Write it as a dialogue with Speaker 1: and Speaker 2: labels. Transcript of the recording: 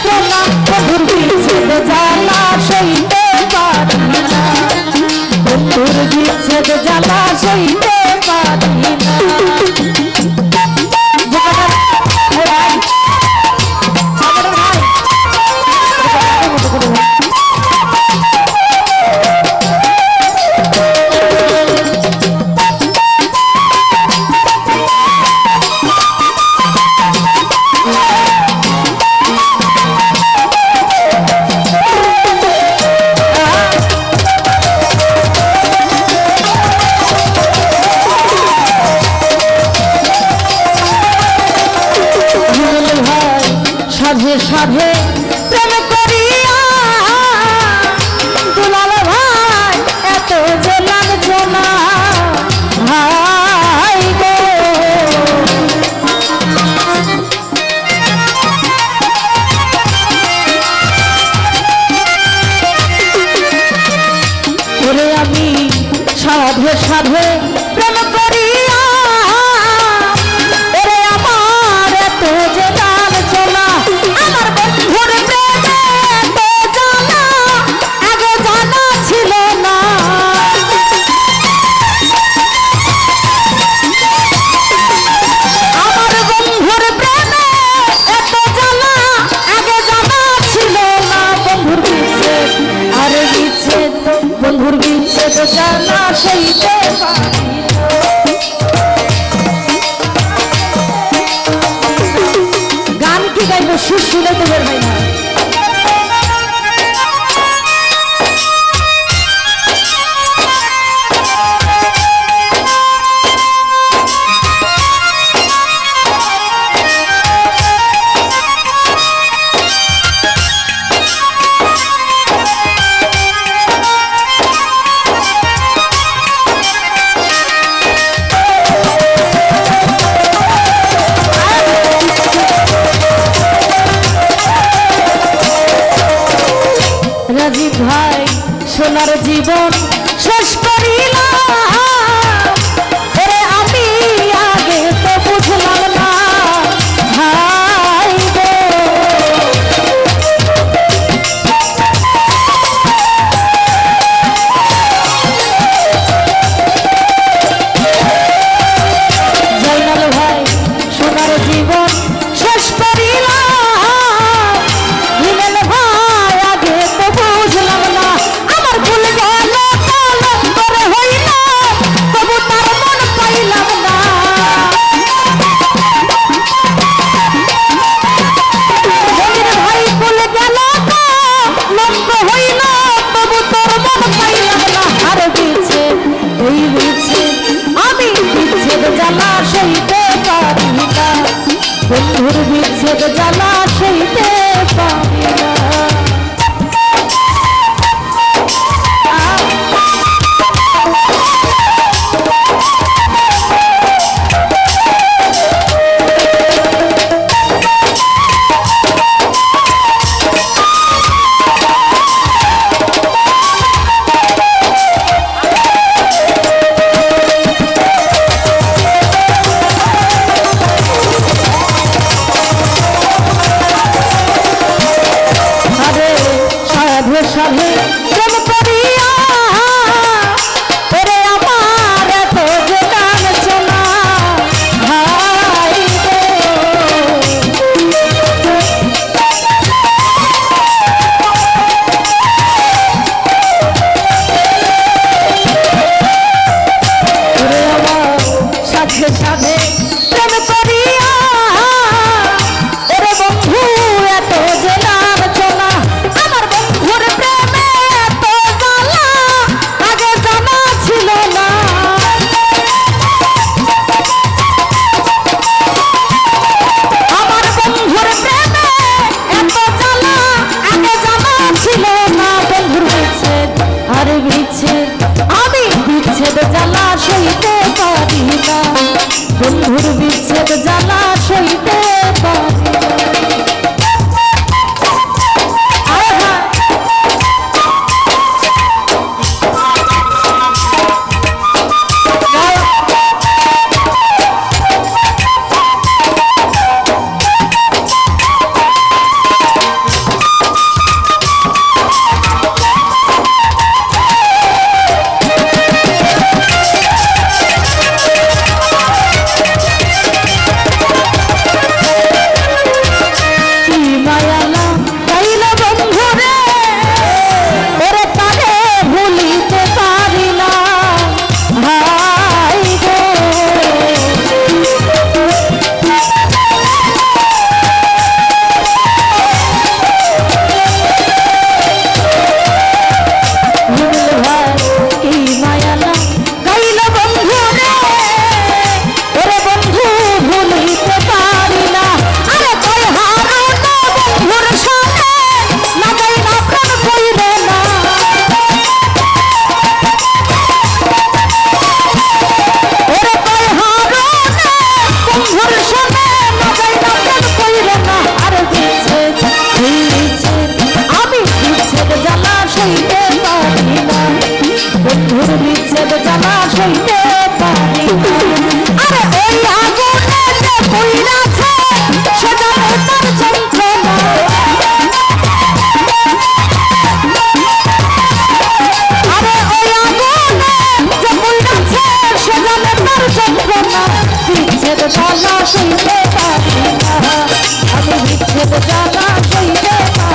Speaker 1: যন্ত্রণা বন্ধুর বিচ্ছেদ জ্বালা সইতে পারি না বন্ধুর বিচ্ছেদ জ্বালা সইতে পারি না সাধে সাধে প্রেম করিয়া দুলাল ভাই এত যে লাঞ্ছনা ভাই গো ওরে আমি সাধে সাধে প্রেম করিয়া ওরে আমার এত যে লাঞ্ছনা আমার বন্ধুর প্রেমে তো জানা আগে জানা ছিল না আমার বন্ধুর প্রেমে এত জানা আগে জানা ছিল না বন্ধুর বিচ্ছেদ আরে বিচ্ছেদ বন্ধুর বিচ্ছেদ জানা সইতে পারি গান কি গাইবো সুর শুনে তো বের হয় না রাজীব ভাই সোনার জীবন শেষ করিলাম ওরে আমি আগে তো বুঝলাম না ভাই গো জয়নাল ভাই সোনার জীবন শেষ করিলাম হিমেল ভাই আগে তো বুঝলাম না আমার ভুল গেল কলঙ্কর হইল তবু তার মন পাইলাম না জমির ভাই ভুল গেল কলঙ্ক হইল তবু তোর মন পাইলাম না আর বিচ্ছেদ এই বিচ্ছেদ আমি বিচ্ছেদ জ্বালা সইতে পারি না বন্ধুর বিচ্ছেদ জ্বালা সইতে পারি না জ্বালা সইতে পারি